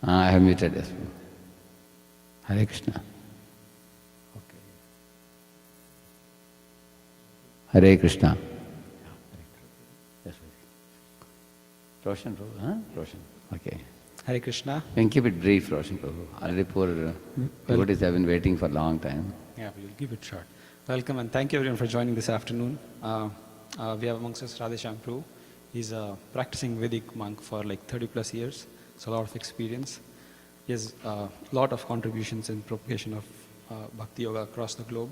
I have muted, yes. Hare Krishna. Okay. Hare Krishna. Yes, Roshan Prabhu, huh? Roshan. Okay. Hare Krishna. You can keep it brief, Roshan Prabhu. Already poor devotees have been waiting for a long time. Yeah, we'll keep it short. Welcome and thank you everyone for joining this afternoon. We have amongst us Radheshyam Prabhu. He's a practicing Vedic monk for like 30 plus years. So a lot of experience. He has a lot of contributions in propagation of Bhakti Yoga across the globe.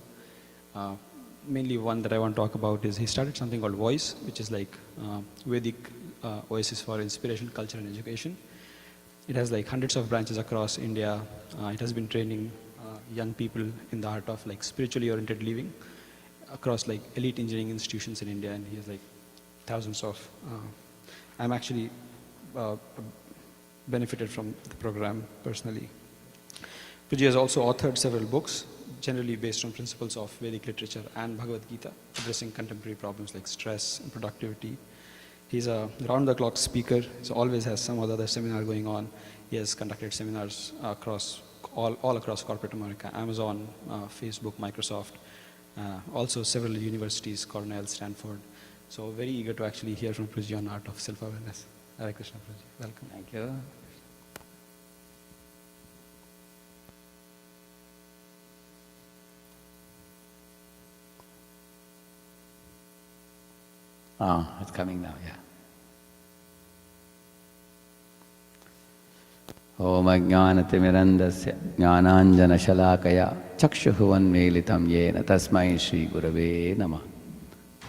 Mainly one that I want to talk about is he started something called Voice, which is like Vedic oasis for inspiration, culture and education. It has like hundreds of branches across India. It has been training young people in the art of like spiritually oriented living across like elite engineering institutions in India, and he has like thousands of. I'm actually benefited from the program personally. Prabhuji has also authored several books, generally based on principles of Vedic literature and Bhagavad Gita, addressing contemporary problems like stress and productivity. He's a round-the-clock speaker. He always has some other seminar going on. He has conducted seminars across all across corporate America, Amazon, Facebook, Microsoft, also several universities, Cornell, Stanford. So very eager to actually hear from Prabhuji on art of self-awareness. Hare Krishna, Prabhuji. Welcome. Thank you. It's coming now, yeah. Om Ajnanatimirandasya Jnananjana Shalakaya Chakshuhuvanmelitam Yena Tasmai Shri Gurave Namah.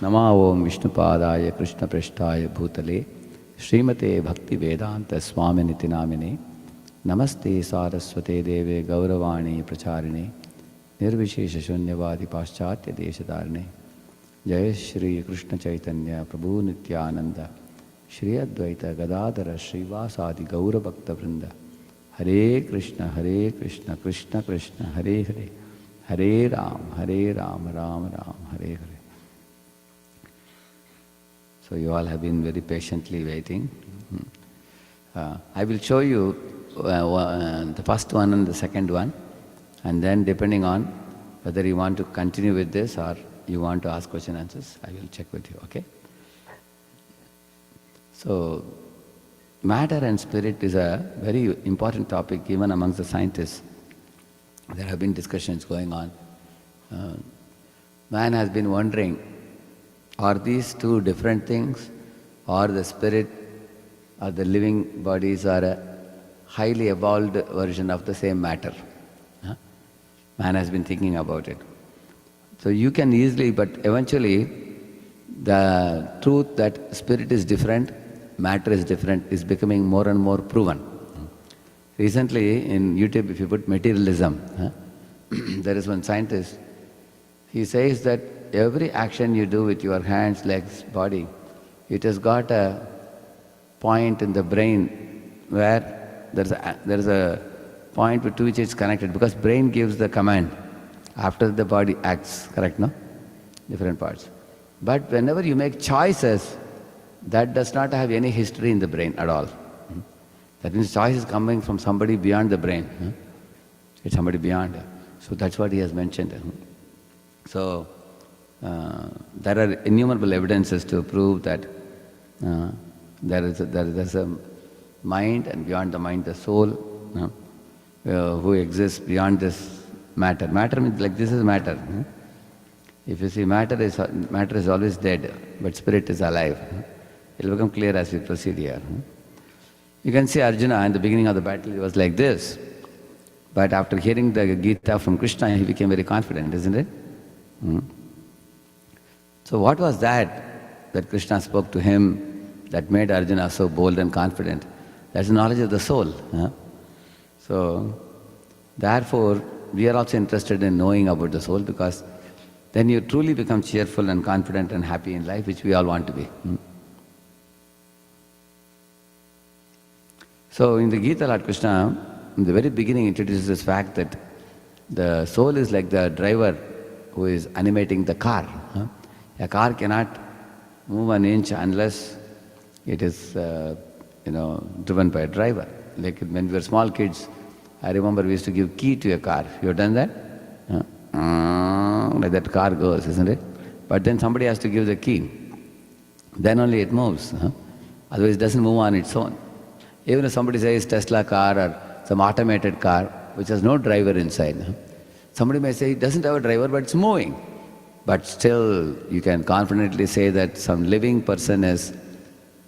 Nama Om Vishnupadaya Krishna Prishtaya Bhutale Srimate Bhakti Vedanta Swaminiti Namine Namaste Saraswate Deve Gauravani Pracharine Nirvishesha Shunyavadi Paschatya Deshadarne Jai Shri Krishna Chaitanya Prabhu Nityananda Shri Advaita Gadadhara Srivasadi Gaura Bhakta Vrinda Hare Krishna Krishna Krishna Hare Hare Hare Ram Ram Ram Hare Hare. So you all have been very patiently waiting. I will show you the first one and the second one, and then depending on whether you want to continue with this or you want to ask question answers, I will check with you, okay? So, matter and spirit is a very important topic even amongst the scientists. There have been discussions going on. Man has been wondering, are these two different things, or the spirit or the living bodies are a highly evolved version of the same matter? Man has been thinking about it. So you can easily, but eventually the truth that spirit is different, matter is different is becoming more and more proven. Recently in YouTube, if you put materialism, there is one scientist, he says that every action you do with your hands, legs, body, it has got a point in the brain where there is a point to which it's connected, because brain gives the command after the body acts, correct, no? Different parts. But whenever you make choices, that does not have any history in the brain at all. That means choice is coming from somebody beyond the brain. It's somebody beyond. So that's what he has mentioned. So there are innumerable evidences to prove that there is a mind, and beyond the mind the soul, who exists beyond this matter. Matter means like this is matter. If you see matter is always dead, but spirit is alive. It will become clear as we proceed here. You can see Arjuna in the beginning of the battle, he was like this. But after hearing the Gita from Krishna, he became very confident, isn't it? So what was that Krishna spoke to him that made Arjuna so bold and confident? That's the knowledge of the soul. So therefore, we are also interested in knowing about the soul, because then you truly become cheerful and confident and happy in life, which we all want to be. So in the Gita, Lord Krishna, in the very beginning, introduces this fact that the soul is like the driver who is animating the car. A car cannot move an inch unless it is, driven by a driver. Like when we were small kids, I remember we used to give key to a car. You have done that? Like that car goes, isn't it? But then somebody has to give the key. Then only it moves. Otherwise it doesn't move on its own. Even if somebody says Tesla car or some automated car, which has no driver inside, somebody may say it doesn't have a driver but it's moving. But still you can confidently say that some living person is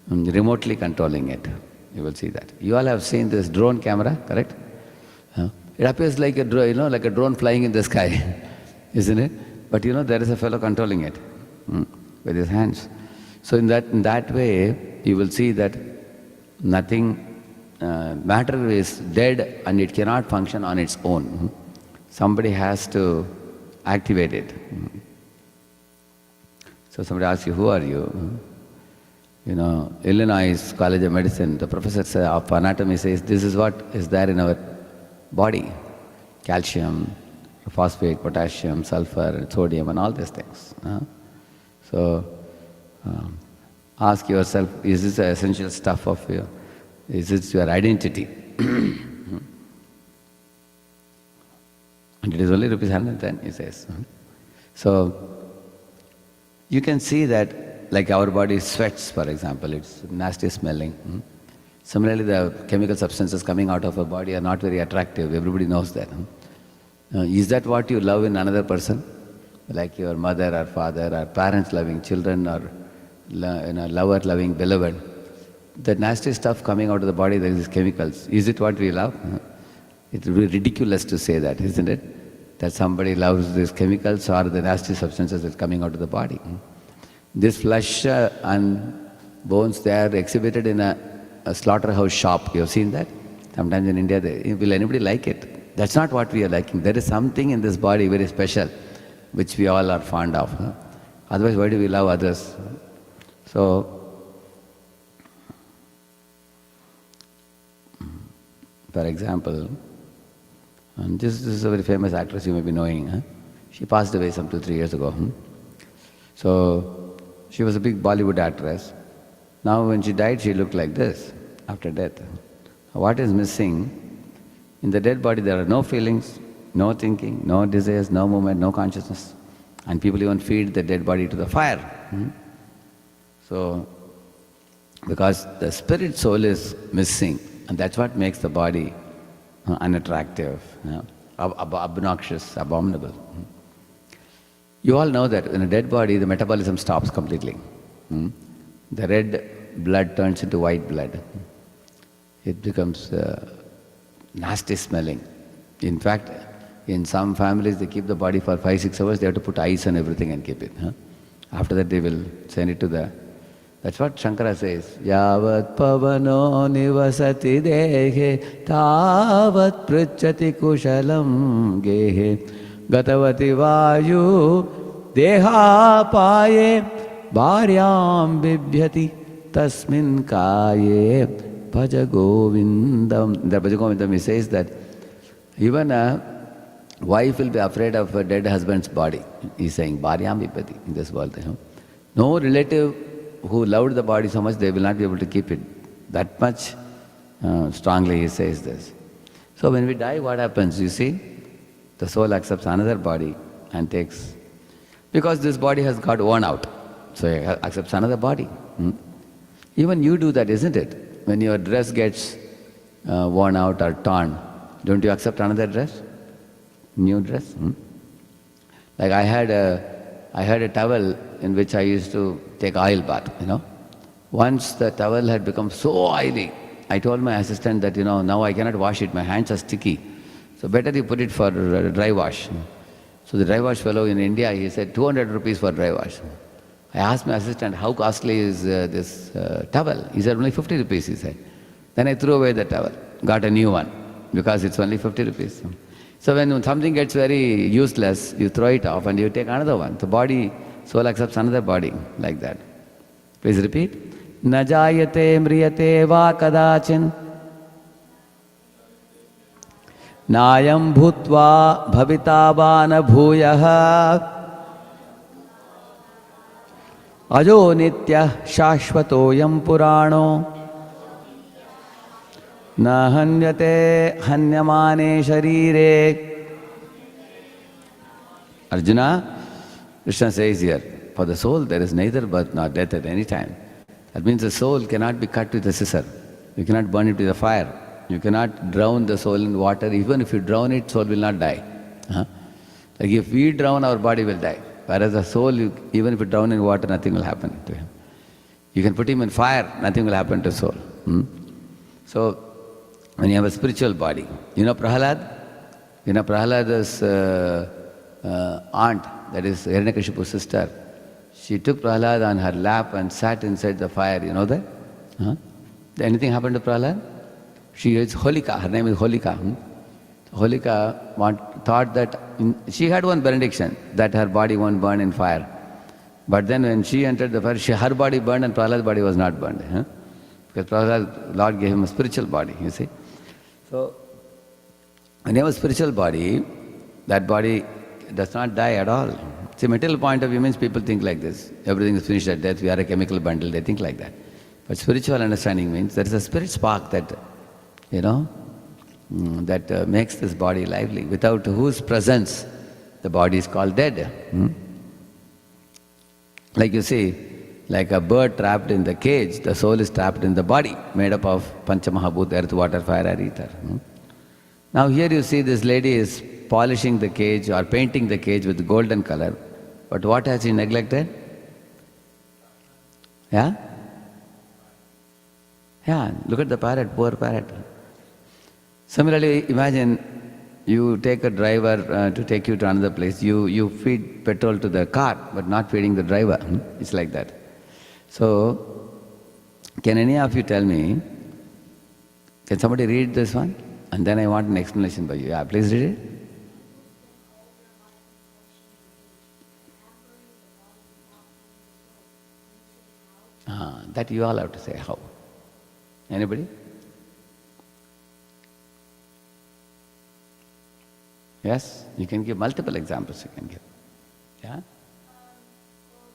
remotely controlling it. You will see that. You all have seen this drone camera, correct? It appears like a like a drone flying in the sky, isn't it? But there is a fellow controlling it with his hands. So in that way, you will see that nothing, matter is dead and it cannot function on its own. Somebody has to activate it. So somebody asks you, who are you? Illinois College of Medicine, the professor of anatomy says, this is what is there in our body. Calcium, phosphate, potassium, sulfur, sodium and all these things. So ask yourself, is this the essential stuff of is this your identity? And it is only rupees 110, he says. So you can see that, like our body sweats, for example, it's nasty smelling. Similarly, the chemical substances coming out of our body are not very attractive. Everybody knows that. Is that what you love in another person? Like your mother or father or parents loving children or lover loving beloved? The nasty stuff coming out of the body, there is chemicals. Is it what we love? It would be ridiculous to say that, isn't it? That somebody loves these chemicals or the nasty substances that's coming out of the body. This flesh and bones, they are exhibited in a slaughterhouse shop. You have seen that? Sometimes in India, will anybody like it? That's not what we are liking. There is something in this body very special, which we all are fond of. Otherwise, why do we love others? So, for example, and this is a very famous actress you may be knowing. She passed away some 2-3 years ago. So, she was a big Bollywood actress. Now when she died, she looked like this after death. What is missing? In the dead body there are no feelings, no thinking, no desires, no movement, no consciousness. And people even feed the dead body to the fire. So, because the spirit soul is missing, and that's what makes the body unattractive, obnoxious, abominable. You all know that in a dead body, the metabolism stops completely. The red blood turns into white blood. It becomes nasty smelling. In fact, in some families, they keep the body for 5-6 hours. They have to put ice and everything and keep it. After that, they will send it to the... That's what Shankara says. Yavat pavano nivasati dehe tavat pruchati kushalam gehe gatavati vayu deha paye bharyam bibhyati tasmin kaye bhaja govindam. In the Bhaja Govindam he says that even a wife will be afraid of a dead husband's body. He's saying bharyam bibhyati in this world. No relative who loved the body so much, they will not be able to keep it that much strongly, he says this. So when we die, what happens? You see, the soul accepts another body and takes, because this body has got worn out, so it accepts another body. Even you do that, isn't it? When your dress gets worn out or torn, don't you accept another dress? New dress? Like I had a towel in which I used to take oil bath, Once the towel had become so oily, I told my assistant that, now I cannot wash it, my hands are sticky. So better you put it for dry wash. So the dry wash fellow in India, he said 200 rupees for dry wash. I asked my assistant, how costly is this towel? He said, only 50 rupees, he said. Then I threw away the towel, got a new one, because it's only 50 rupees. So when something gets very useless, you throw it off and you take another one. The body, soul accepts another body, like that. Please repeat. Na jayate mriyate va kadachin nayam bhutva bhavitavana bhuyaha ajo nitya shashvatoyam purano Na hanyate hanyamane sharire. Arjuna, Krishna says here, for the soul there is neither birth nor death at any time. That means the soul cannot be cut with a scissor. You cannot burn it with a fire. You cannot drown the soul in water. Even if you drown it, soul will not die. Like if we drown, our body will die. Whereas the soul, even if you drown in water, nothing will happen to him. You can put him in fire, nothing will happen to soul. So, when you have a spiritual body, you know Prahalad? You know Prahalada's aunt, that is Hiranyakashipu's sister, she took Prahalad on her lap and sat inside the fire, you know that? Did anything happen to Prahalad? She is Holika, her name is Holika. Holika thought that, she had one benediction, that her body won't burn in fire. But then when she entered the fire, her body burned and Prahlad's body was not burned. Because Prahlad, Lord gave him a spiritual body, you see. So, when you have a spiritual body, that body does not die at all. See, material point of view means people think like this. Everything is finished at death, we are a chemical bundle, they think like that. But spiritual understanding means there is a spirit spark that, that makes this body lively, without whose presence the body is called dead. Like you see, like a bird trapped in the cage, the soul is trapped in the body, made up of Panchamahabhut, earth, water, fire, air, ether. Now here you see this lady is polishing the cage or painting the cage with golden color, but what has she neglected? Yeah? Yeah, look at the parrot, poor parrot. Similarly, imagine you take a driver to take you to another place. You feed petrol to the car, but not feeding the driver. It's like that. So, can any of you tell me, can somebody read this one? And then I want an explanation by you. Yeah, please read it. That you all have to say how. Anybody? Yes? You can give multiple examples you can give. Yeah? Well,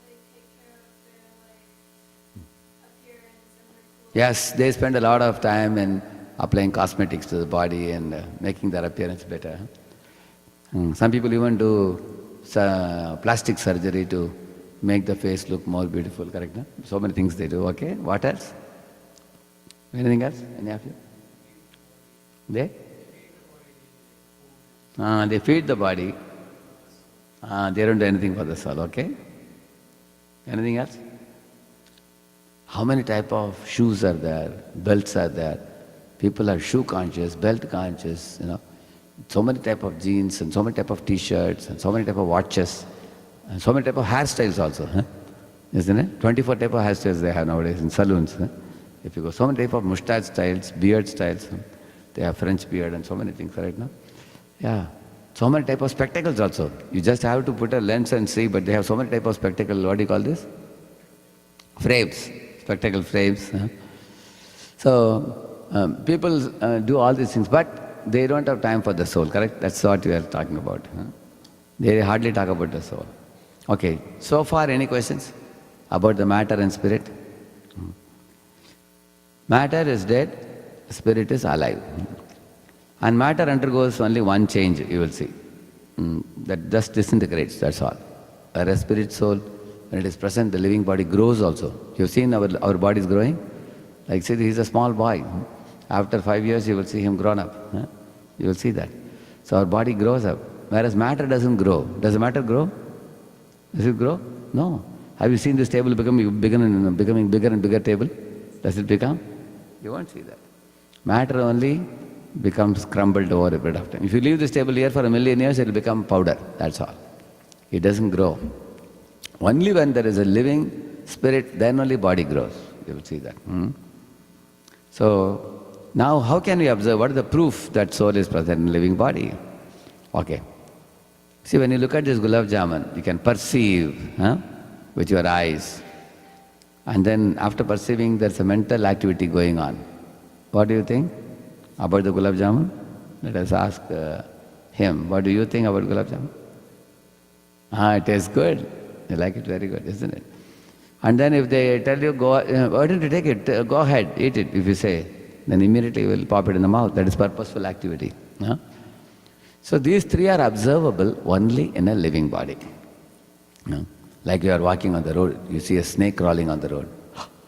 they take care of their appearance and their clothes. Yes, they spend a lot of time in applying cosmetics to the body and making their appearance better. Some people even do plastic surgery to make the face look more beautiful, correct? No? So many things they do, okay? What else? Anything else? Any of you? They feed the body. They don't do anything for the soul, okay? Anything else? How many type of shoes are there? Belts are there? People are shoe conscious, belt conscious, So many type of jeans and so many type of t-shirts and so many type of watches and so many type of hairstyles also, isn't it? 24 type of hairstyles they have nowadays in saloons. If you go, so many type of mustache styles, beard styles. They have French beard and so many things, right now. Yeah. So many type of spectacles also. You just have to put a lens and see, but they have so many type of spectacle. What do you call this? Frames. Spectacle frames. So, people do all these things, but they don't have time for the soul, correct? That's what we are talking about. They hardly talk about the soul. Okay. So far, any questions about the matter and spirit? Matter is dead, spirit is alive. And matter undergoes only one change, you will see. That just disintegrates, that's all. Whereas spirit soul, when it is present, the living body grows also. You've seen our bodies growing? Like say, he's a small boy. After 5 years, you will see him grown up. You will see that. So our body grows up. Whereas matter doesn't grow. Does the matter grow? Does it grow? No. Have you seen this table becoming bigger and bigger table? Does it become? You won't see that. Matter only becomes crumbled over a period of time. If you leave this table here for 1,000,000 years, it will become powder, that's all. It doesn't grow. Only when there is a living spirit, then only body grows. You will see that. So, now how can we observe? What is the proof that soul is present in living body? Okay. See, when you look at this gulab jamun, you can perceive with your eyes. And then after perceiving, there's a mental activity going on. What do you think about the gulab jamun? Let us ask him. What do you think about gulab jamun? It tastes good. You like it very good, isn't it? And then if they tell you, why don't you take it? Go ahead, eat it. If you say, then immediately you will pop it in the mouth. That is purposeful activity. Huh? So these three are observable only in a living body. No? Like you are walking on the road, you see a snake crawling on the road.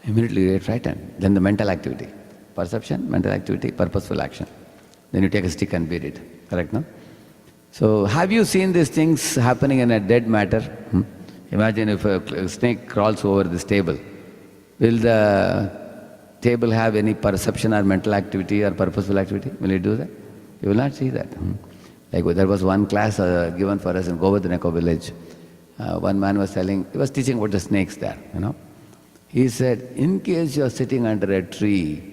Immediately you get frightened. Then the mental activity. Perception, mental activity, purposeful action. Then you take a stick and beat it. Correct, no? So have you seen these things happening in a dead matter? Imagine if a snake crawls over this table. Will the table have any perception or mental activity or purposeful activity? Will it do that? You will not see that. Like there was one class given for us in Govardhaneko village. One man was telling, he was teaching about the snakes there, you know. He said, in case you are sitting under a tree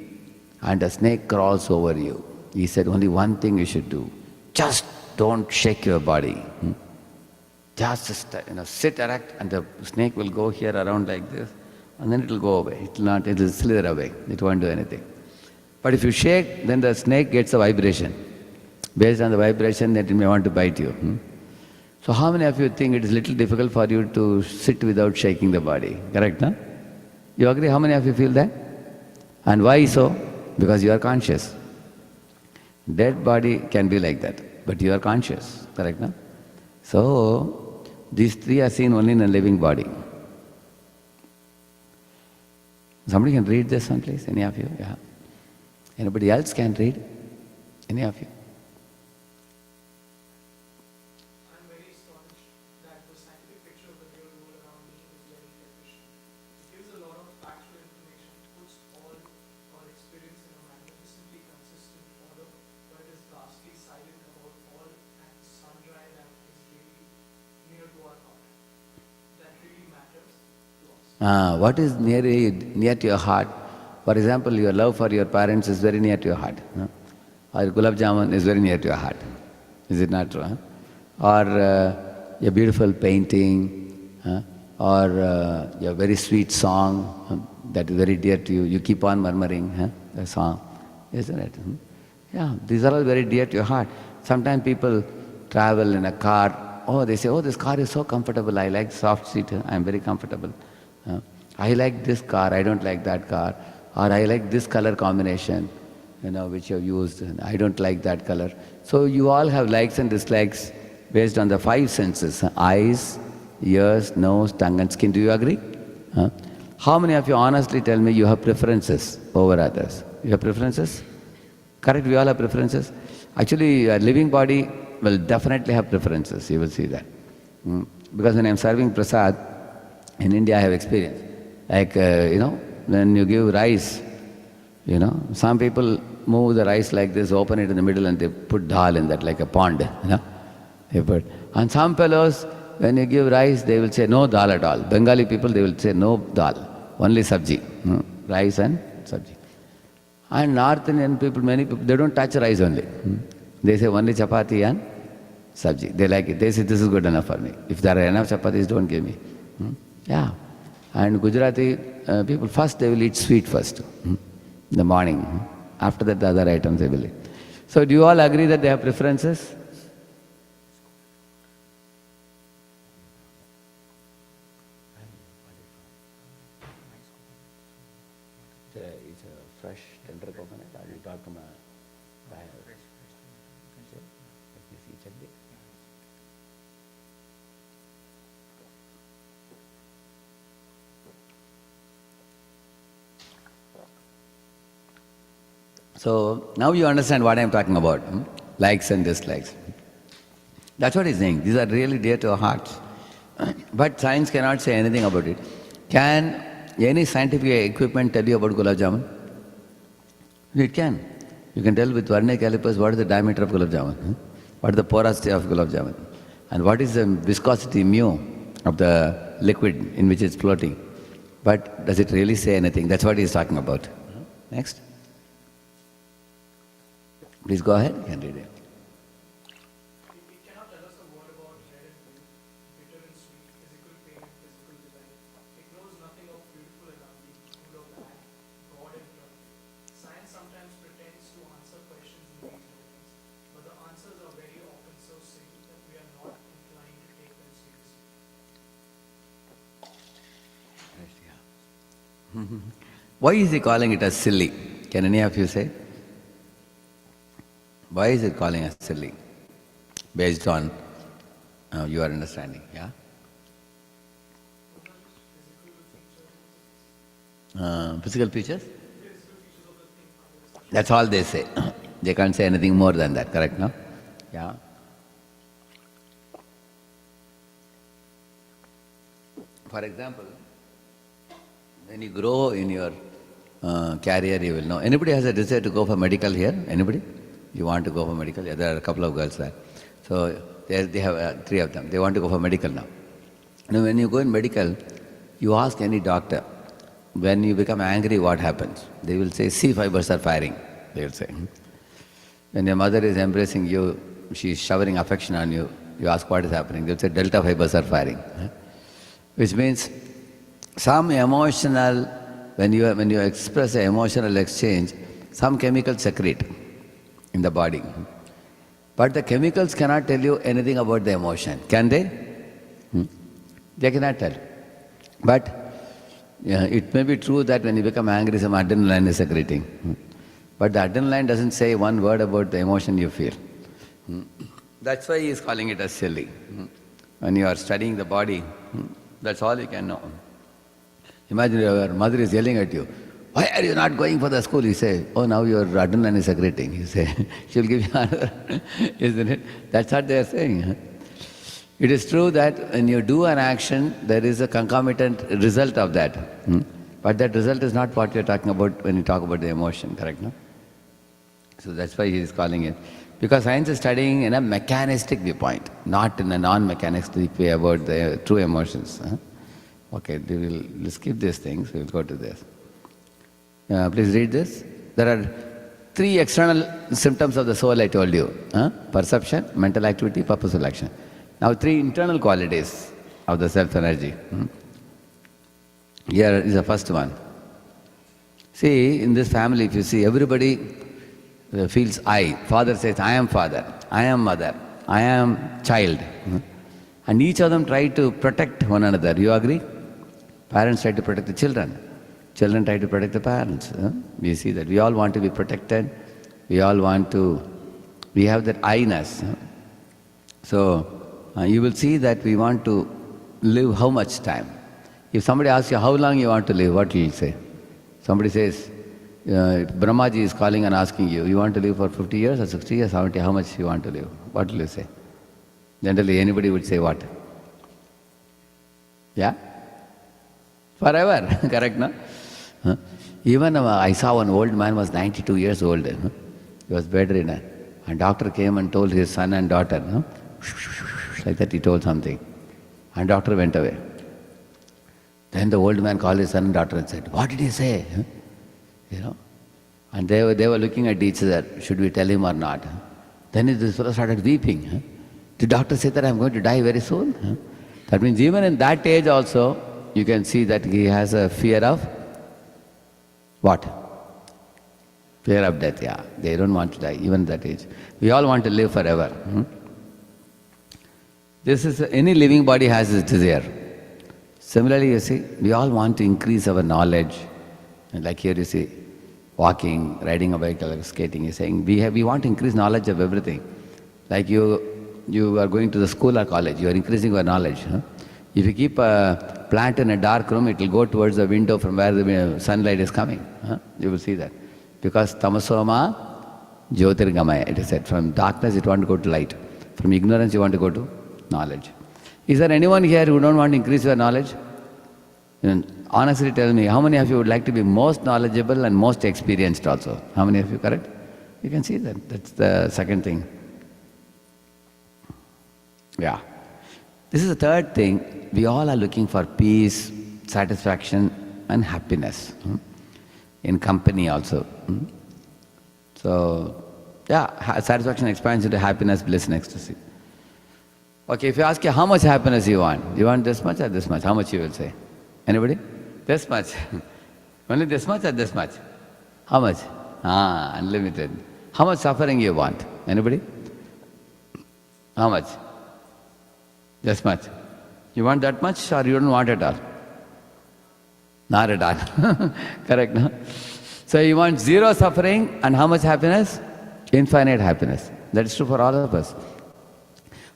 and a snake crawls over you, he said, only one thing you should do. Just don't shake your body. Just sit erect and the snake will go here around like this and then it will go away. It will slither away. It won't do anything. But if you shake, then the snake gets a vibration. Based on the vibration, that it may want to bite you. So how many of you think it is little difficult for you to sit without shaking the body? Correct, no? You agree? How many of you feel that? And why so? Because you are conscious. Dead body can be like that, but you are conscious. Correct, no? So these three are seen only in a living body. Somebody can read this one, please? Any of you? Yeah. Anybody else can read? Any of you? I'm very astonished that the scientific picture of the real world around me is very efficient. It gives a lot of factual information, puts all our experience in a magnificently consistent order, but it is vastly silent about all and sundry that is really near to our heart, that really matters to us. What is near to your heart? For example, your love for your parents is very near to your heart. No? Or gulab jamun is very near to your heart. Is it not true? Huh? Or a beautiful painting, or your very sweet song that is very dear to you. You keep on murmuring the song, isn't it? Yeah, these are all very dear to your heart. Sometimes people travel in a car. Oh, they say, oh, this car is so comfortable. I like soft seat. I'm very comfortable. I like this car. I don't like that car. Or I like this color combination, which you have used. And I don't like that color. So you all have likes and dislikes based on the five senses: eyes, ears, nose, tongue, and skin. Do you agree? How many of you honestly tell me you have preferences over others? You have preferences? Correct, we all have preferences. Actually, a living body will definitely have preferences. You will see that. Because when I'm serving prasad, in India I have experience. Like, when you give rice, some people move the rice like this, open it in the middle and they put dal in that like a pond, They put. And some fellows, when you give rice, they will say no dal at all. Bengali people, they will say no dal, only sabji, rice and sabji. And North Indian people, many people, they don't touch rice only. They say only chapati and sabji. They like it. They say this is good enough for me. If there are enough chapatis, don't give me. Yeah. And Gujarati people, first they will eat sweet first, in the morning. After that, the other items they will eat. So do you all agree that they have preferences? It's a fresh, tender coconut. Or you talk from a let me see, check it. So now you understand what I am talking about, likes and dislikes. That's what he's saying. These are really dear to our hearts. But science cannot say anything about it. Can any scientific equipment tell you about gulab jamun? It can. You can tell with vernier calipers what is the diameter of gulab jamun, what is the porosity of gulab jamun, and what is the viscosity mu of the liquid in which it's floating. But does it really say anything? That's what he's talking about. Next. Please go ahead, you can read it. It cannot tell us a word about red and blue, bitter and sweet, physical pain and physical delight. It knows nothing of beautiful and ugly, good or bad, God and trouble. Science sometimes pretends to answer questions in these ways, but the answers are very often so silly that we are not inclined to take them seriously. Why is he calling it as silly? Can any of you say? Why is it calling us silly? Based on your understanding, yeah? Physical features? That's all they say. They can't say anything more than that, correct, no? Yeah. For example, when you grow in your career, you will know. Anybody has a desire to go for medical here? Anybody? You want to go for medical? Yeah, there are a couple of girls there. So they have 3 of them. They want to go for medical now. Now, when you go in medical, you ask any doctor, when you become angry, what happens? They will say, C fibers are firing, they will say. When your mother is embracing you, she is showering affection on you, you ask what is happening, they will say, delta fibers are firing. Which means some emotional, when you express an emotional exchange, some chemicals secrete in the body. But the chemicals cannot tell you anything about the emotion, can they? They cannot tell. But it may be true that when you become angry, some adrenaline is secreting. But the adrenaline doesn't say one word about the emotion you feel. That's why he is calling it as silly. When you are studying the body, that's all you can know. Imagine your mother is yelling at you, why are you not going for the school? You say, oh, now your adrenaline is secreting. You say, she'll give you another, isn't it? That's what they are saying. It is true that when you do an action, there is a concomitant result of that. But that result is not what you're talking about when you talk about the emotion, correct, no? So that's why he is calling it. Because science is studying in a mechanistic viewpoint, not in a non-mechanistic way about the true emotions. Okay, we'll skip these things, we'll go to this. Please read this. There are 3 external symptoms of the soul I told you. Perception, mental activity, purposeful action. Now 3 internal qualities of the self-energy. Here is the first one. See, in this family, if you see, everybody feels I. Father says, I am father, I am mother, I am child. And each of them try to protect one another. You agree? Parents try to protect the children. Children try to protect the parents. We see that. We all want to be protected. We all want to, we have that I-ness. So, you will see that we want to live how much time? If somebody asks you how long you want to live, what will you say? Somebody says, Brahmaji is calling and asking you, you want to live for 50 years or 60 years, 70, how much you want to live? What will you say? Generally, anybody would say what? Yeah? Forever, correct, no? Even I saw one old man was 92 years old. He was bedridden. And doctor came and told his son and daughter, like that he told something. And doctor went away. Then the old man called his son and daughter and said, what did he say? You know? And they were looking at each other, should we tell him or not? Then this fellow started weeping. The doctor said that I'm going to die very soon. That means even in that age also, you can see that he has a fear of what? Fear of death, yeah. They don't want to die, even at that age. We all want to live forever. This is, any living body has its desire. Similarly, you see, we all want to increase our knowledge. And like here you see, walking, riding a vehicle, skating, you're saying, we want to increase knowledge of everything. Like you are going to the school or college, you are increasing your knowledge. If you keep a plant in a dark room, it will go towards the window from where the sunlight is coming. You will see that. Because tamasoma jyotirgamaya, it is said. From darkness you want to go to light. From ignorance you want to go to knowledge. Is there anyone here who don't want to increase your knowledge? Honestly tell me, how many of you would like to be most knowledgeable and most experienced also? How many of you, correct? You can see that. That's the second thing. Yeah. This is the third thing. We all are looking for peace, satisfaction and happiness. In company also. So, yeah, satisfaction expands into happiness, bliss and ecstasy. Okay, if you ask you how much happiness you want this much or this much? How much you will say? Anybody? This much. Only this much or this much? How much? Unlimited. How much suffering you want? Anybody? How much? This much. You want that much or you don't want at all? Not at all. Correct, no? So you want zero suffering and how much happiness? Infinite happiness. That is true for all of us.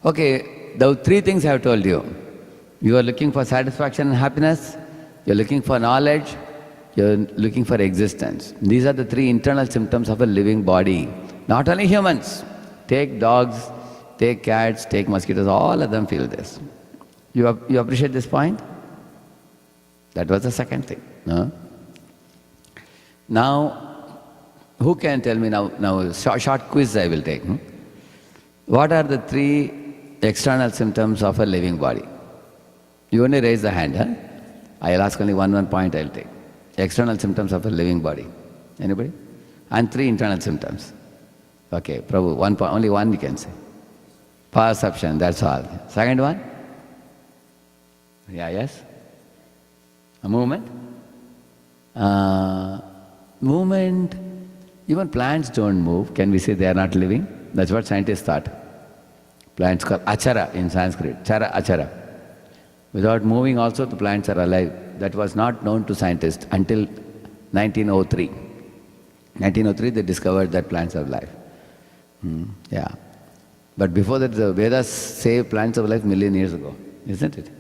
Okay, the three things I have told you. You are looking for satisfaction and happiness, you're looking for knowledge, you're looking for existence. These are the three internal symptoms of a living body. Not only humans. Take dogs, take cats, take mosquitoes, all of them feel this. You appreciate this point? That was the second thing. No? Now, who can tell me now short quiz I will take. What are the three external symptoms of a living body? You only raise the hand, huh? I'll ask only one point I'll take. External symptoms of a living body. Anybody? And three internal symptoms. Okay, Prabhu, 1 point, only one you can say. Perception, that's all. Second one? Yeah, yes? A movement? Movement, even plants don't move. Can we say they are not living? That's what scientists thought. Plants called achara in Sanskrit, chara, achara. Without moving also the plants are alive. That was not known to scientists until 1903. 1903 they discovered that plants are alive. Yeah. But before that the Vedas say plants are alive million years ago, isn't it?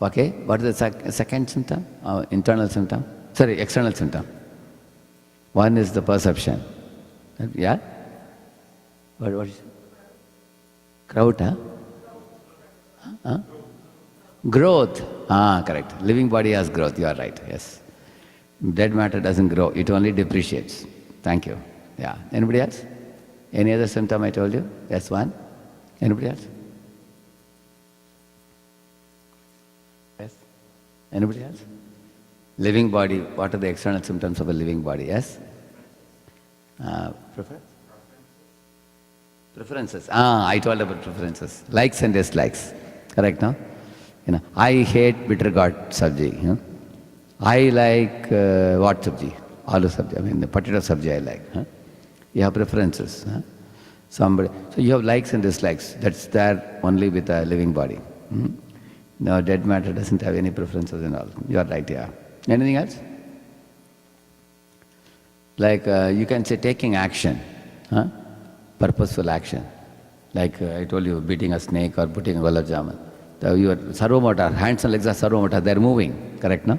Okay, what is the second symptom? Internal symptom? Sorry, external symptom. One is the perception. Yeah? What is it? Crowd, huh? Huh? Growth. Correct. Living body has growth, you are right, yes. Dead matter doesn't grow, it only depreciates. Thank you. Yeah. Anybody else? Any other symptom I told you? Yes, one. Anybody else? Yes. Anybody else? Living body, what are the external symptoms of a living body? Yes? Preferences. I told about preferences. Likes and dislikes. Correct, no? I hate bitter gourd sabji. I like what sabji? Aloo sabji. The potato sabji I like. You have preferences. So you have likes and dislikes. That's there only with a living body. No, dead matter doesn't have any preferences and all. You are right, yeah. Anything else? Like you can say taking action. Purposeful action. Like I told you, beating a snake or putting a gulab jamun. Your sarvomotor, hands and legs are sarvomotor, they are moving, correct, no?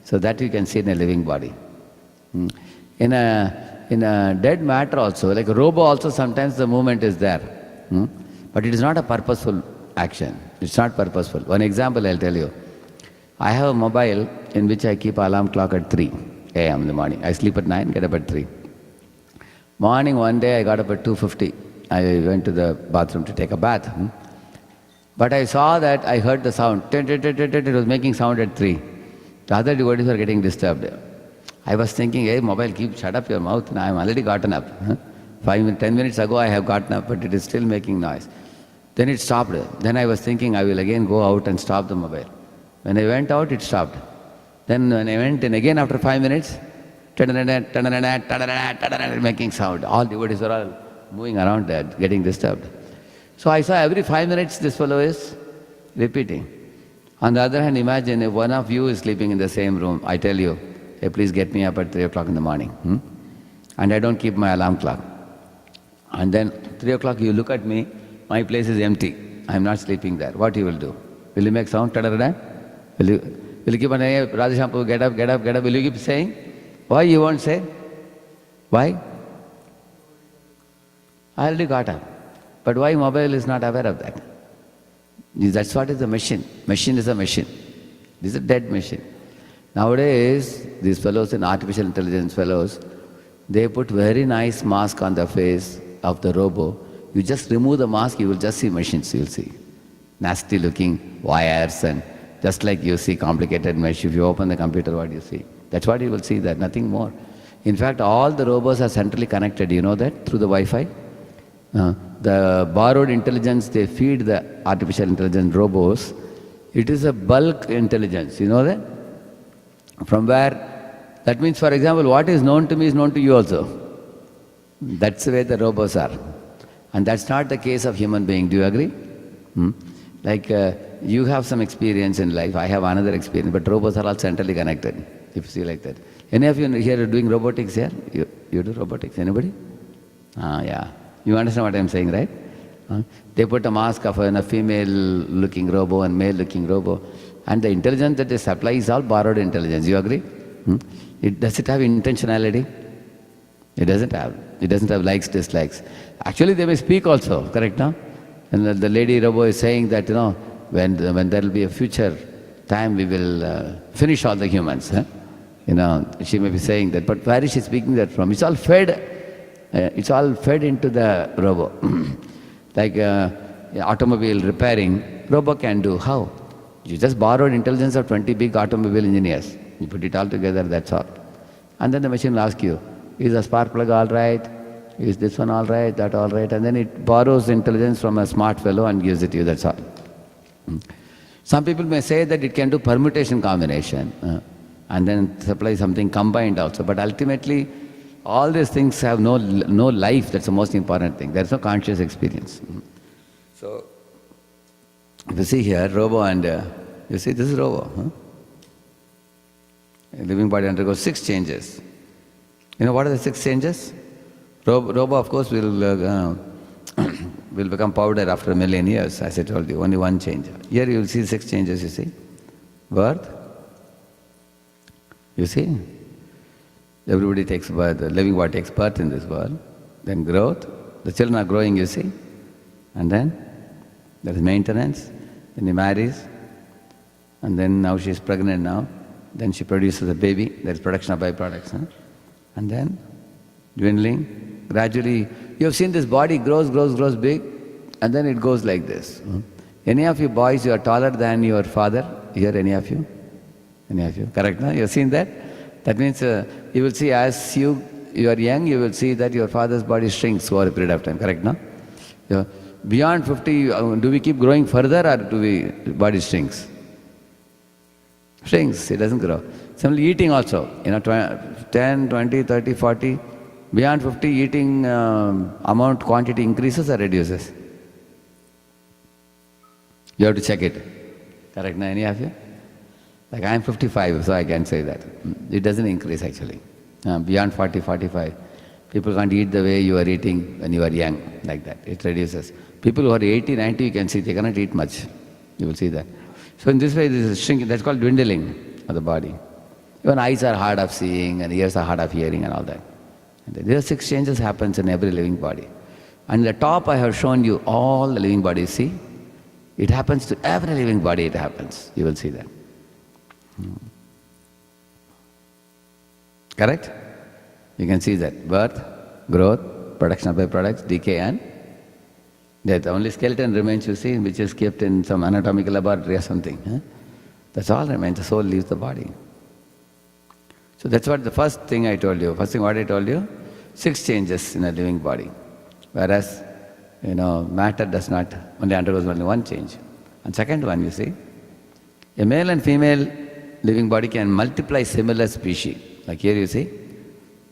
So that you can see in a living body. In a dead matter also, like a robot also sometimes the movement is there. But it is not a purposeful action. It's not purposeful. One example I'll tell you. I have a mobile in which I keep alarm clock at 3 a.m. in the morning. I sleep at 9, get up at 3. Morning one day I got up at 2:50. I went to the bathroom to take a bath. But I saw that I heard the sound. It was making sound at 3. The other devotees were getting disturbed. I was thinking, hey mobile, shut up your mouth. Now I am already gotten up. 10 minutes ago I have gotten up, but it is still making noise. Then it stopped. Then I was thinking I will again go out and stop the mobile. When I went out, it stopped. Then when I went in again after 5 minutes, making sound. All devotees were all moving around there, getting disturbed. So I saw every 5 minutes this fellow is repeating. On the other hand, imagine if one of you is sleeping in the same room, I tell you, hey, please get me up at 3 o'clock in the morning. And I don't keep my alarm clock. And then 3 o'clock you look at me, my place is empty. I am not sleeping there. What you will do? Will you make sound? Will you keep on saying, hey, Radheshyam Prabhu, get up, get up, get up? Will you keep saying? Why you won't say? Why? I already got up. But why mobile is not aware of that? That's what is the machine. Machine is a machine. This is a dead machine. Nowadays, these fellows in artificial intelligence fellows, they put very nice mask on the face of the robot. You just remove the mask, you will just see machines, you will see. Nasty looking wires and just like you see complicated mesh. If you open the computer, what do you see? That's what you will see there, nothing more. In fact, all the robots are centrally connected, you know that, through the Wi-Fi? The borrowed intelligence they feed the artificial intelligence robots, it is a bulk intelligence, you know that? From where, that means for example, what is known to me is known to you also. That's the way the robots are. And that's not the case of human being, do you agree? Like you have some experience in life, I have another experience, but robots are all centrally connected, if you see like that. Any of you here are doing robotics here? You do robotics, anybody? Yeah. You understand what I'm saying, right? They put a mask of a female-looking robo and male-looking robo, and the intelligence that they supply is all borrowed intelligence. You agree? Does it have intentionality? It doesn't have. It doesn't have likes, dislikes. Actually, they may speak also, correct, no? And the lady robo is saying that, when there will be a future time, we will finish all the humans. She may be saying that. But where is she speaking that from? It's all fed. It's all fed into the robo. Like automobile repairing, robo can do. How? You just borrowed intelligence of 20 big automobile engineers. You put it all together, that's all. And then the machine will ask you, is the spark plug all right? Is this one all right? That all right? And then it borrows intelligence from a smart fellow and gives it to you, that's all. Some people may say that it can do permutation combination and then supply something combined also. But ultimately, all these things have no life. That's the most important thing. There's no conscious experience. So, if you see here, robo and, you see this is robo. A living body undergoes 6 changes. You know what are the 6 changes? Robo, of course, will become powder after 1 million years, as I told you. Only one change. Here you will see 6 changes, you see. Birth. You see? Everybody takes birth, the living body takes birth in this world. Then growth. The children are growing, you see. And then there is maintenance. Then he marries. And then now she is pregnant now. Then she produces a baby. There is production of byproducts. And then dwindling. Gradually, you have seen this body grows big, and then it goes like this. Any of you boys, you are taller than your father? Here, any of you? Any of you? Correct, no? You have seen that? That means you will see as you are young, you will see that your father's body shrinks over a period of time. Correct, no? Beyond 50, do we keep growing further or body shrinks? Shrinks, it doesn't grow. Similarly, eating also, 10, 20, 30, 40, beyond 50, eating quantity increases or reduces? You have to check it. Correct, no? Any of you? Like I am 55, so I can say that. It doesn't increase actually. Beyond 40, 45, people can't eat the way you are eating when you are young, like that. It reduces. People who are 80, 90, you can see they cannot eat much. You will see that. So in this way, this is shrinking. That's called dwindling of the body. Even eyes are hard of seeing and ears are hard of hearing and all that. And there are 6 changes happens in every living body. And the top I have shown you all the living bodies, see? It happens to every living body, it happens. You will see that. Correct? You can see that. Birth, growth, production of byproducts, decay and death. Only skeleton remains, you see, which is kept in some anatomical laboratory or something. That's all remains. The soul leaves the body. So that's what the first thing I told you. First thing what I told you, 6 changes in a living body. Whereas, matter does not, only undergoes only 1 change. And second one, you see, a male and female living body can multiply similar species. Like here you see,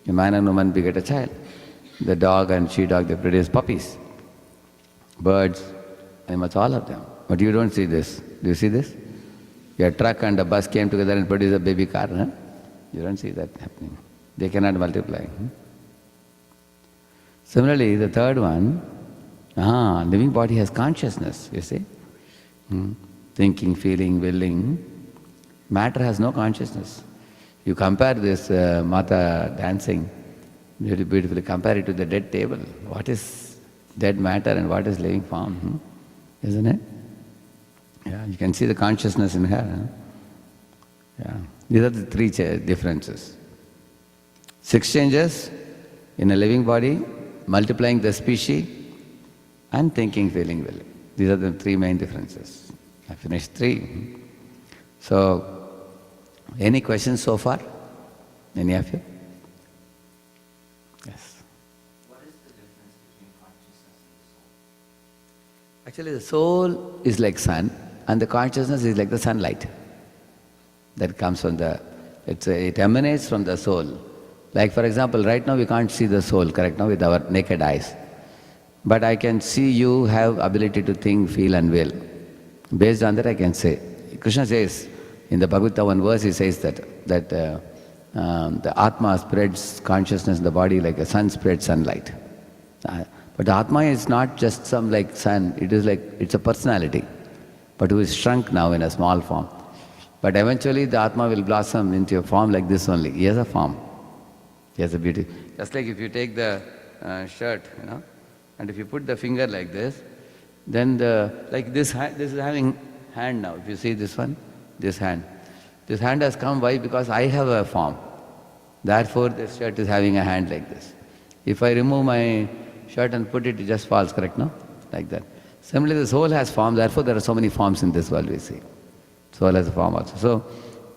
a man and woman beget a child. The dog and she-dog, they produce puppies. Birds, animals, all of them. But you don't see this. Do you see this? A truck and a bus came together and produced a baby car. You don't see that happening. They cannot multiply. Similarly, the third one, living body has consciousness, you see. Thinking, feeling, willing. Matter has no consciousness. You compare this Mata dancing, very beautifully, compare it to the dead table. What is dead matter and what is living form? Isn't it? Yeah, you can see the consciousness in her. Yeah, these are the 3 differences. 6 changes in a living body, multiplying the species, and thinking, feeling, willing. These are the 3 main differences. I finished 3. So, any questions so far? Any of you? Yes. What is the difference between consciousness and the soul? Actually, the soul is like sun, and the consciousness is like the sunlight that comes from it emanates from the soul. Like for example, right now we can't see the soul, correct, now with our naked eyes. But I can see you have ability to think, feel and will. Based on that I can say. Krishna says, in the Bhagavad Gita, one verse he says that the Atma spreads consciousness in the body like a sun spreads sunlight. But the Atma is not just some like sun, it is like, it's a personality, but who is shrunk now in a small form. But eventually the Atma will blossom into a form like this only. He has a form. He has a beauty. Just like if you take the shirt, and if you put the finger like this, then like this is having hand now. If you see this one, this hand. This hand has come, why? Because I have a form. Therefore, this shirt is having a hand like this. If I remove my shirt and put it, it just falls, correct, no? Like that. Similarly, the soul has form, therefore there are so many forms in this world, we see. Soul has a form also. So,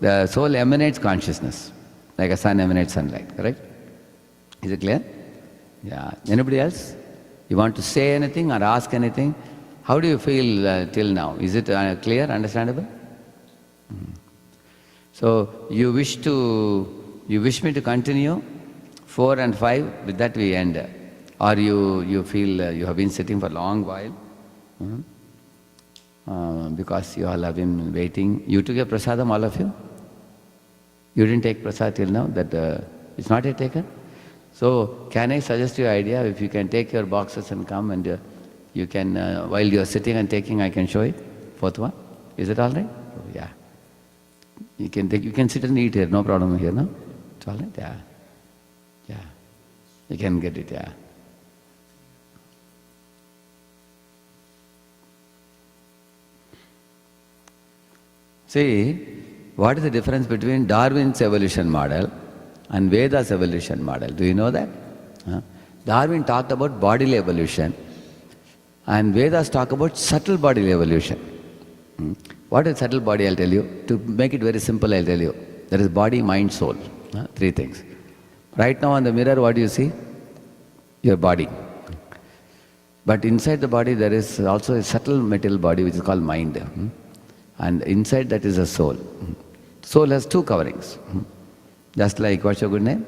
the soul emanates consciousness, like a sun emanates sunlight, correct? Is it clear? Yeah. Anybody else? You want to say anything or ask anything? How do you feel till now? Is it clear, understandable? So, you wish me to continue 4 and 5, with that we end. Or you feel you have been sitting for a long while, because you all have been waiting. You took your prasadam, all of you? You didn't take prasad till now? That it's not yet taken? So, can I suggest you an idea? If you can take your boxes and come and you can, while you are sitting and taking, I can show it. 4th one. Is it all right? Oh, yeah. You can sit and eat here, no problem here, no? It's all right? Yeah. Yeah. You can get it, yeah. See, what is the difference between Darwin's evolution model and Veda's evolution model? Do you know that? Darwin talked about bodily evolution and Vedas talk about subtle bodily evolution. What is subtle body? I'll tell you. To make it very simple, I'll tell you. There is body, mind, soul. 3 things. Right now on the mirror, what do you see? Your body. But inside the body, there is also a subtle material body which is called mind. And inside that is a soul. Soul has 2 coverings. Just like, what's your good name?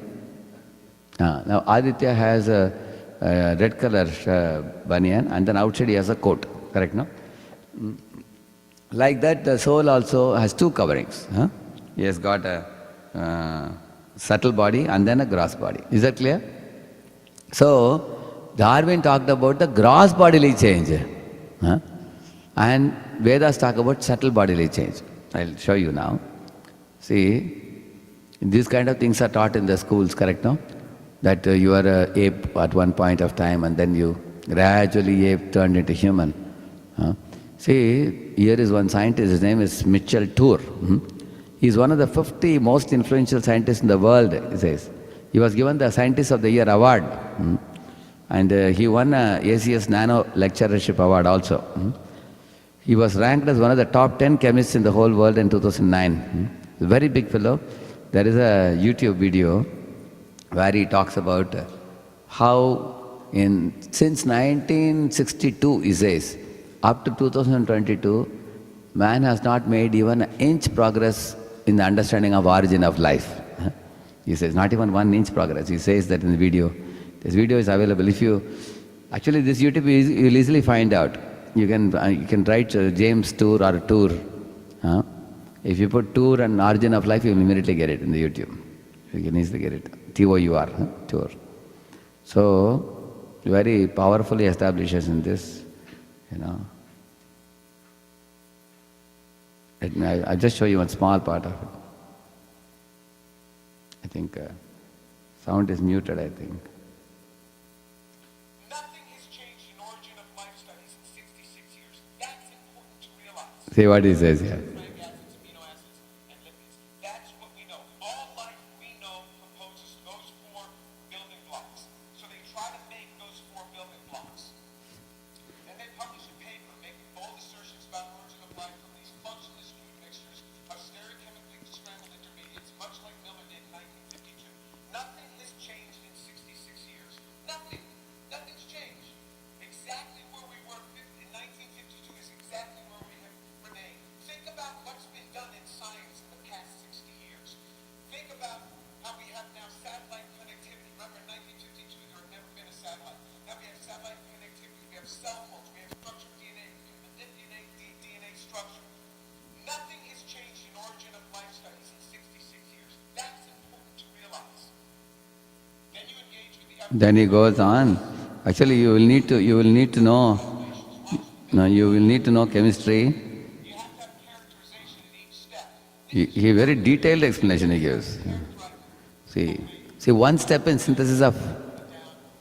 Now Aditya has a red color banyan and then outside he has a coat. Correct, no? Like that, the soul also has 2 coverings. He has got a subtle body and then a gross body. Is that clear? So, Darwin talked about the gross bodily change. And Vedas talk about subtle bodily change. I'll show you now. See, these kind of things are taught in the schools, correct, no? That you are an ape at one point of time and then you gradually ape turned into human. See, here is one scientist, his name is Mitchell Tour. He's one of the 50 most influential scientists in the world, he says. He was given the Scientist of the Year award. And he won a ACS Nano Lecturership Award also. He was ranked as one of the top 10 chemists in the whole world in 2009. A very big fellow. There is a YouTube video where he talks about how since 1962, he says, up to 2022, man has not made even an inch progress in the understanding of origin of life. He says, not even 1 inch progress. He says that in the video. This video is available. If you, actually this YouTube, you will easily find out. You can write James Tour or Tour. If you put Tour and origin of life, you will immediately get it in the YouTube. You can easily get it. T-O-U-R, Tour. So, very powerfully establishes in this, I'll just show you one small part of it. I think sound is muted, I think. Nothing has changed in origin of life studies in 66 years. That's important to realize. See what he says here. Nucleic acids, amino acids, and lipids. That's what we know. All life we know composes those 4 building blocks. So they try to make those 4 building blocks. Then they publish a paper making bold assertions about origin of life from these functionless food mixtures of stereochemically scrambled intermediates, much like Miller did in 1952. Nothing has changed in 66 years. Nothing. Nothing's changed. Exactly where we were in 1952 is exactly where we have remained. Think about Then he goes on. Actually, you will need to know. No, you will need to know chemistry. You have to have characterization at each step. He very detailed explanation he gives. See, one step in synthesis of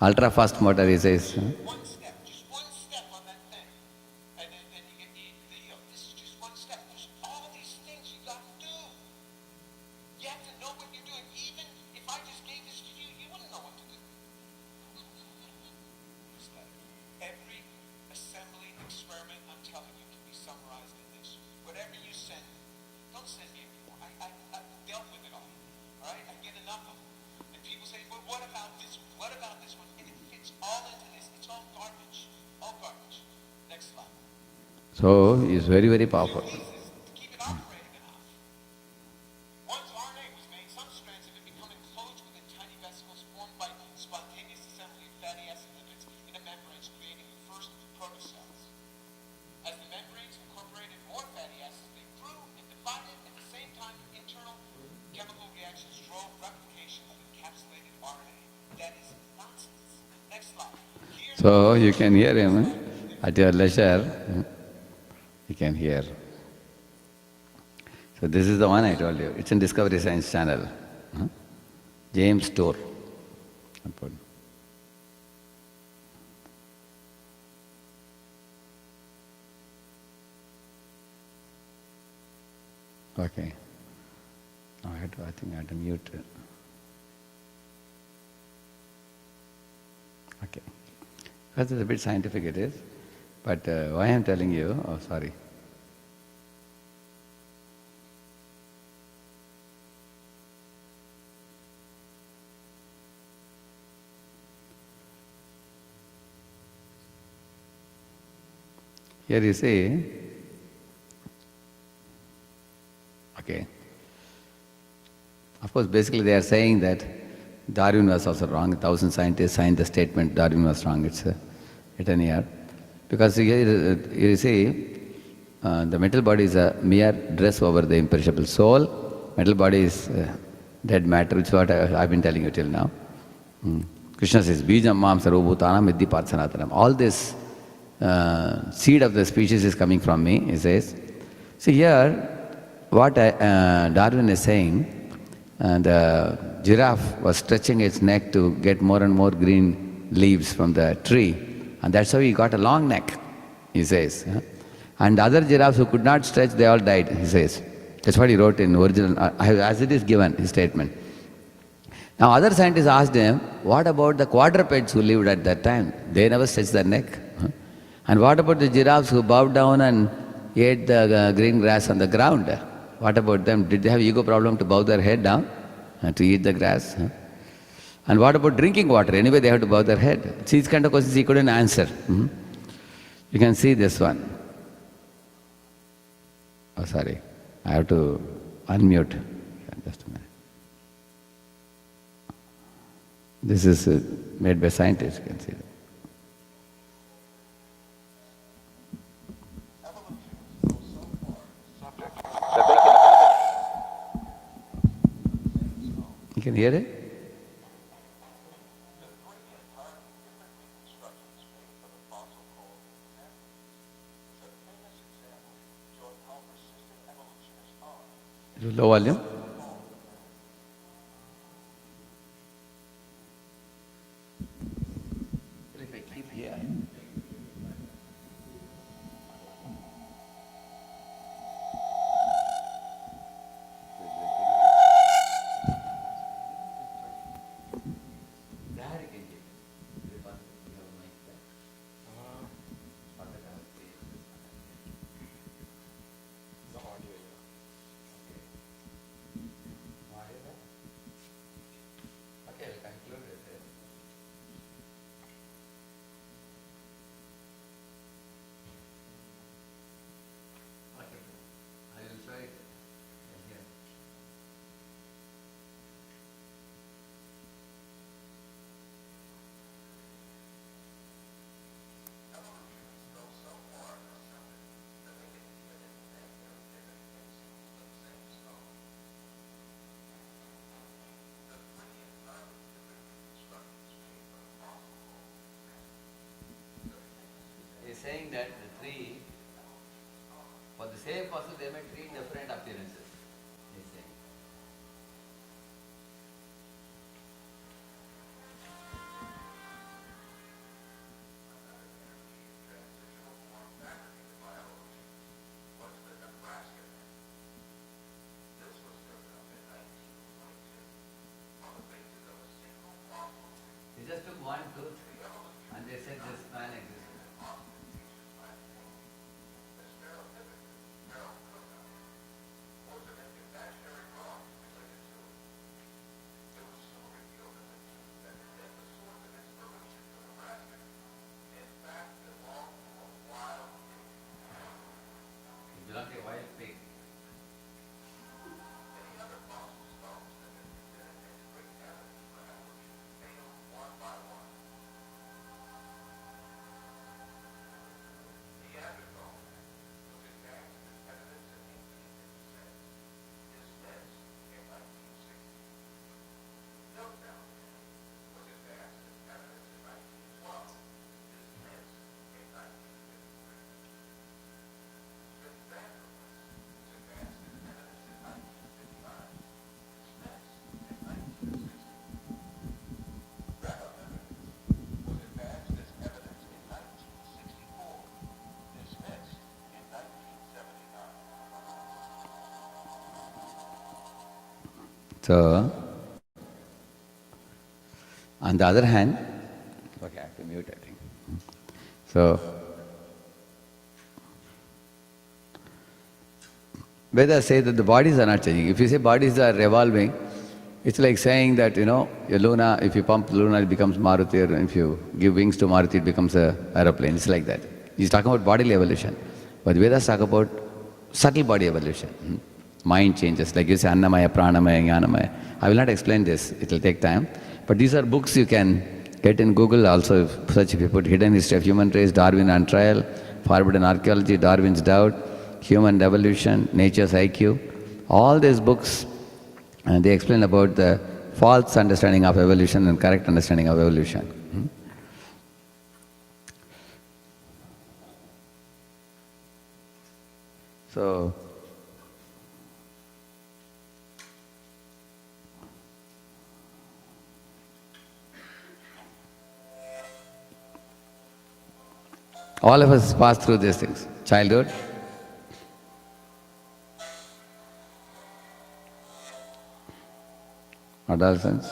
ultra fast motor, he says. One step, just one step on that thing. And then you get this is just one step. There's all these things you got to do. You have to know what you're doing. Even if I just gave this to you, you wouldn't know what to do. Every assembly experiment, I'm telling you, can be summarized in this. Whatever you send, don't send me anymore. I've dealt with it all. All right? I get enough of them. And people say, but what about this one? What about this one? And it fits all into this. It's all garbage. All garbage. Next slide. So he is very, very powerful. To keep it operating enough. Once RNA was made, some strands of it become enclosed within tiny vesicles formed by spontaneous assembly of fatty acid lipids in a membranes, creating the first protocells. As the membranes incorporated more fatty acids, they grew and divided. At the same time, internal chemical reactions drove replication of encapsulated RNA. That is nonsense. Next slide. Here, So you can hear him at your leisure. You can hear. So this is the one I told you. It's in Discovery Science channel. James Tour. Okay. Now I think I had to mute. Okay. Because it's a bit scientific it is. But why I'm telling you, oh sorry. Here you see, okay. Of course, basically they are saying that Darwin was also wrong. 1,000 scientists signed the statement Darwin was wrong. It's written here. Because here you see, the metal body is a mere dress over the imperishable soul. Metal body is dead matter, which is what I've been telling you till now. Krishna says, Bijam mam sarvabhutanam vidhi patsanatanam. All this seed of the species is coming from me, he says. See here, what Darwin is saying, the giraffe was stretching its neck to get more and more green leaves from the tree. And that's how he got a long neck, he says. And other giraffes who could not stretch, they all died, he says. That's what he wrote in original, as it is given, his statement. Now other scientists asked him, what about the quadrupeds who lived at that time? They never stretched their neck. And what about the giraffes who bowed down and ate the green grass on the ground? What about them? Did they have ego problem to bow their head down to eat the grass? And what about drinking water? Anyway, they have to bow their head. See, these kind of questions he couldn't answer. You can see this one. Oh, sorry. I have to unmute. Just a minute. This is made by scientists, you can see that. You can hear it? Low volume. If I keep here. He's saying that the three, for the same person, they may treat different appearances. He's saying. He just took one tooth and they said this man exists. He belonged to a wild pig. So, on the other hand, okay, I have to mute, I think. So, Vedas say that the bodies are not changing. If you say bodies are revolving, it's like saying that, your Luna, if you pump Luna, it becomes Maruti, or if you give wings to Maruti, it becomes an aeroplane. It's like that. He's talking about bodily evolution. But Vedas talk about subtle body evolution. Mind changes, like you say Annamaya, Pranamaya, Jnanamaya. I will not explain this, it will take time. But these are books you can get in Google also. Search if you put Hidden History of Human Race, Darwin on Trial, Forbidden Archaeology, Darwin's Doubt, Human Evolution, Nature's IQ. All these books, they explain about the false understanding of evolution and correct understanding of evolution. So, all of us pass through these things. Childhood, adolescence,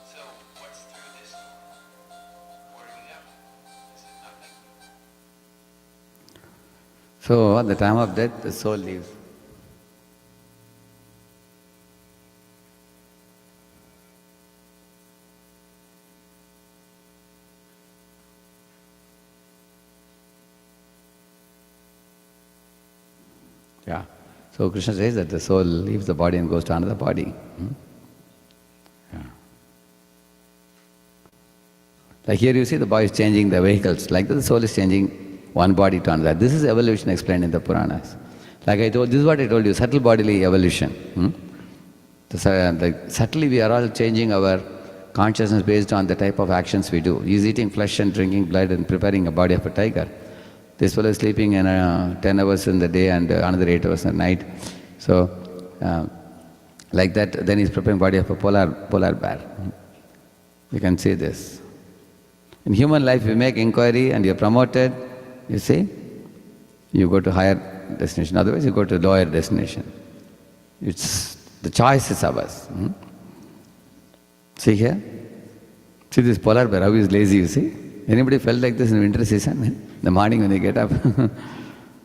So, what's through this pouring out? Is it nothing? so at the time of death, the soul leaves. Yeah. So Krishna says that the soul leaves the body and goes to another body. Yeah. Like here you see the body is changing the vehicles, like that the soul is changing one body to another. This is evolution explained in the Puranas. Like I told, this is what I told you, subtle bodily evolution. Like subtly we are all changing our consciousness based on the type of actions we do. He's eating flesh and drinking blood and preparing a body of a tiger. This fellow is sleeping in 10 hours in the day and another 8 hours at night. So, like that, then he's preparing body of a polar bear. You can see this. In human life, you make inquiry and you're promoted, you see, you go to higher destination. Otherwise, you go to lower destination. The choice is ours. See here? See this polar bear, how he's lazy, you see? Anybody felt like this in winter season? In the morning when they get up,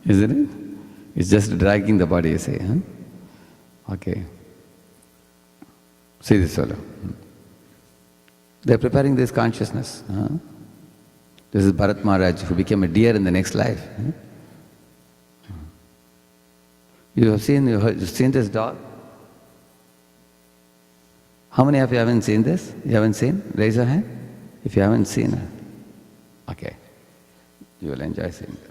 isn't it? It's just dragging the body, you see. Okay. See this fellow. They're preparing this consciousness. This is Bharat Maharaj who became a deer in the next life. You've seen this dog? How many of you haven't seen this? You haven't seen? Raise your hand if you haven't seen it. Okay. You will enjoy seeing this.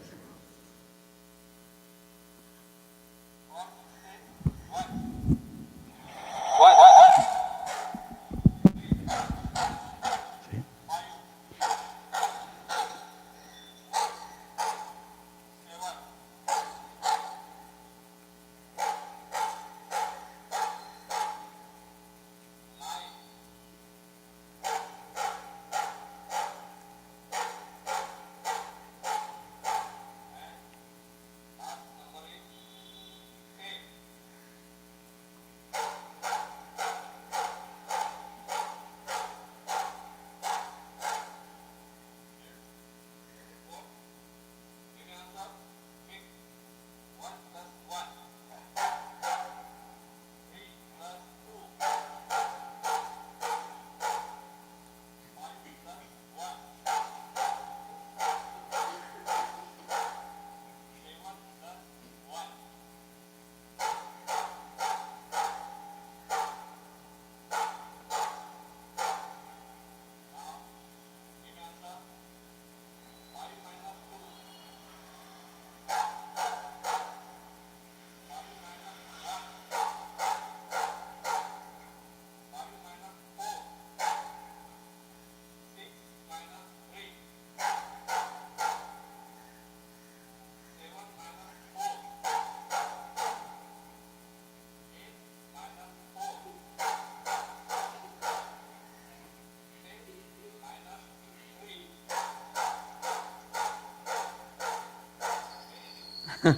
See?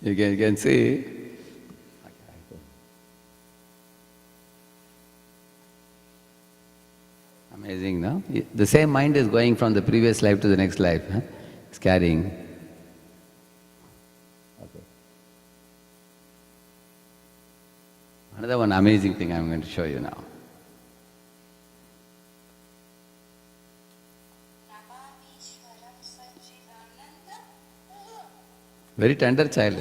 You can see. Amazing, no? The same mind is going from the previous life to the next life. Huh? It's carrying. Okay. Another one amazing thing I'm going to show you now. Very tender child.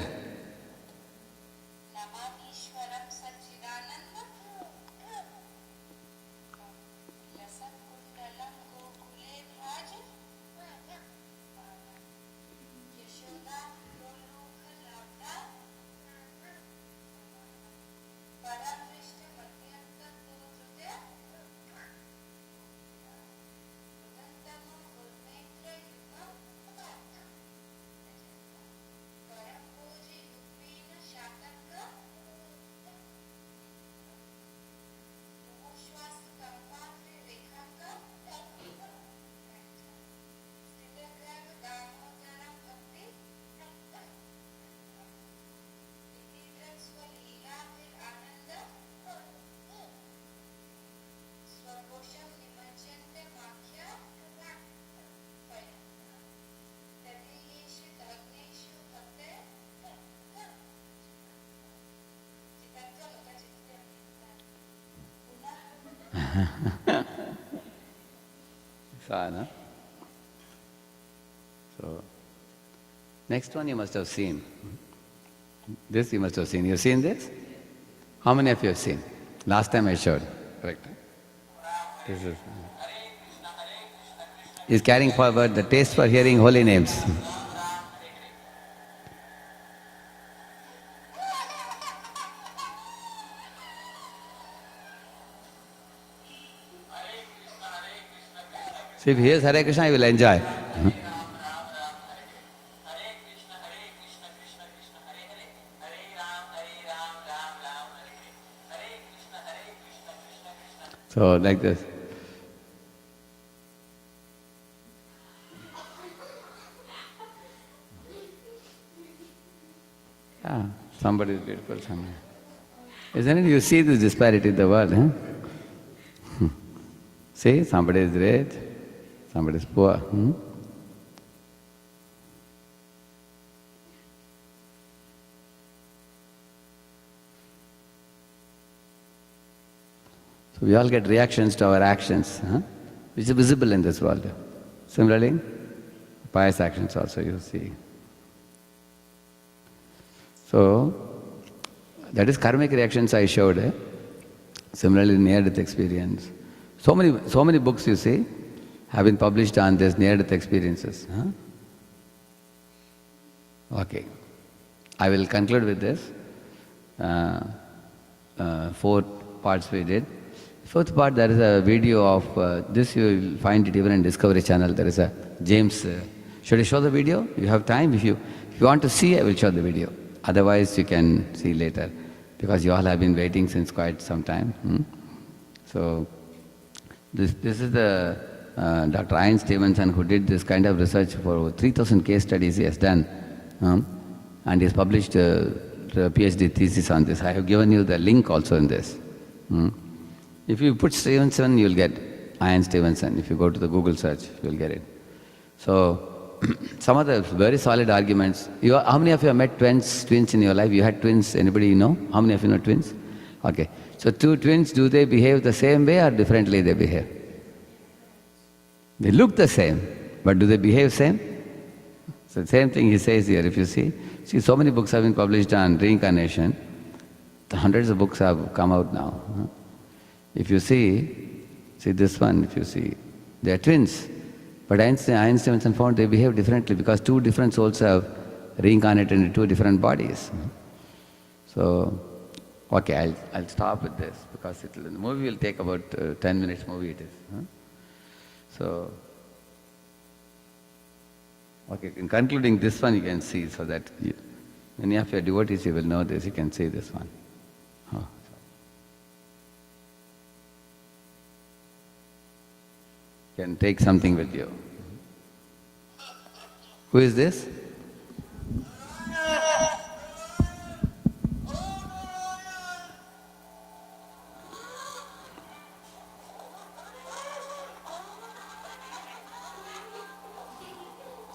No? So, next one you must have seen. This you must have seen. You've seen this? How many of you have seen? Last time I showed. Correct. This is. He's carrying forward the taste for hearing holy names. So if he hears Hare Krishna, he will enjoy. So like this. Yeah, somebody is beautiful, somebody. Isn't it? You see this disparity in the world, huh? See, somebody is rich, somebody is poor. So we all get reactions to our actions, which is visible in this world. Similarly, pious actions also you see. So, that is karmic reactions I showed. Similarly, near-death experience. So many books you see, have been published on this near-death experiences. Huh? Okay. I will conclude with this. 4 parts we did. Fourth part, there is a video of this. You will find it even in Discovery Channel. There is a James. Should I show the video? You have time? If you want to see, I will show the video. Otherwise, you can see later, because you all have been waiting since quite some time. So, this is the Dr. Ian Stevenson, who did this kind of research for over 3,000 case studies he has done, and he has published the PhD thesis on this. I have given you the link also in this. If you put Stevenson, you will get Ian Stevenson. If you go to the Google search, you will get it. So, some of the very solid arguments. How many of you have met twins in your life? You had twins, anybody know? How many of you know twins? Okay. So 2 twins, do they behave the same way or differently they behave? They look the same, but do they behave same? So the same thing he says here, if you see. See, so many books have been published on reincarnation. Hundreds of books have come out now. If you see this one, if you see, they are twins. But Ian Stevenson found they behave differently because 2 different souls have reincarnated into 2 different bodies. So, okay, I'll stop with this because the movie will take about 10 minutes movie it is. So, okay, in concluding this one you can see, so that many of your devotees, you will know this, you can see this one. You can take something with you. Who is this?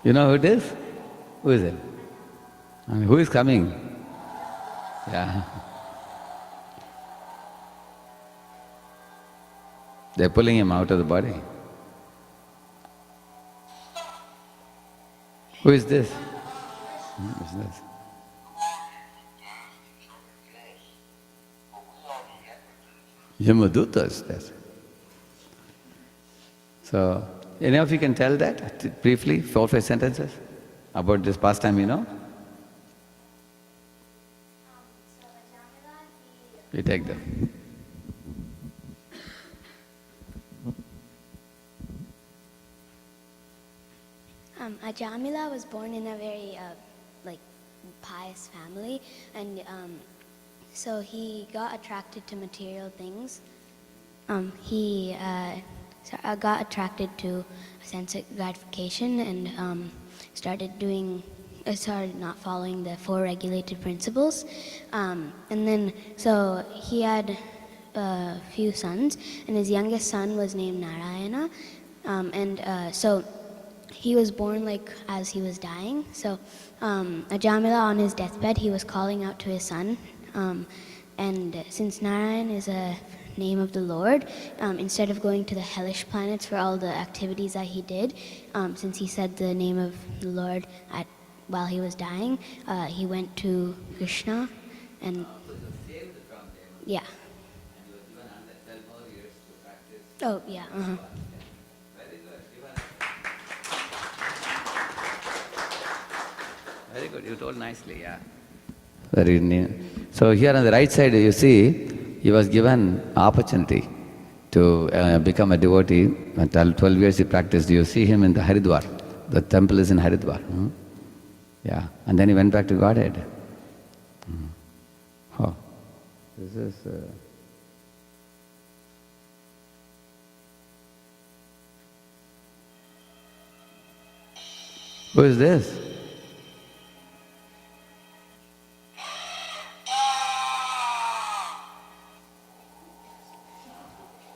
You know who it is? Who is it? I mean, who is coming? Yeah. They're pulling him out of the body. Who is this? Who is this? Yamadutas, that's it. So, any of you can tell that briefly, 4 or 5 sentences about this pastime, you know? So Ajamila, You take them. Ajamila was born in a very pious family, and so he got attracted to material things. He got attracted to sense gratification and started not following the 4 regulated principles. And then, so he had a few sons, and his youngest son was named Narayana. So he was born as he was dying. So Ajamila, on his deathbed, he was calling out to his son. And since Narayan is a name of the Lord, instead of going to the hellish planets for all the activities that he did, since he said the name of the Lord while he was dying, he went to Krishna. And yeah. Oh, yeah. Very good, you told nicely, yeah. Very neat. So here on the right side, you see, he was given opportunity to become a devotee. 12 years he practiced. You see him in the Haridwar. The temple is in Haridwar. Yeah, and then he went back to Godhead. Oh, this is... Who is this?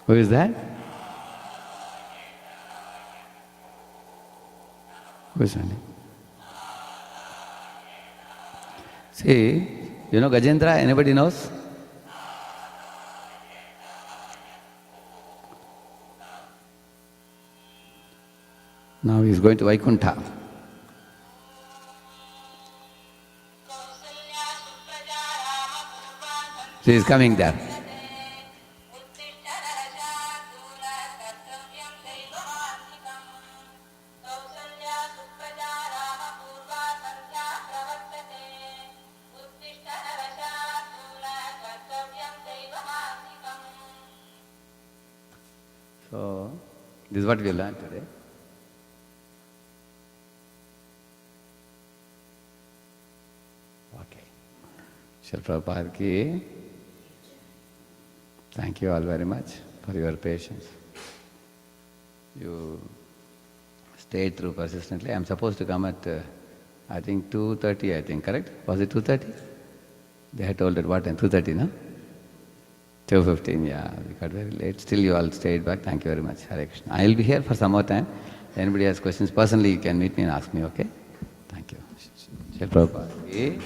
Who is that? Who is that? See, you know Gajendra, anybody knows? Now he is going to Vaikuntha. So he is coming there. So, this is what we learned today. Okay. Srila Prabhupada ki. Thank you all very much for your patience. You stayed through persistently. I'm supposed to come at, I think 2:30, I think, correct? Was it 2:30? They had told at what time? 2:30, no? 2:15, yeah. We got very late. Still you all stayed back. Thank you very much. Hare Krishna. I'll be here for some more time. If anybody has questions, personally you can meet me and ask me, okay? Thank you. Srila Prabhupada ki.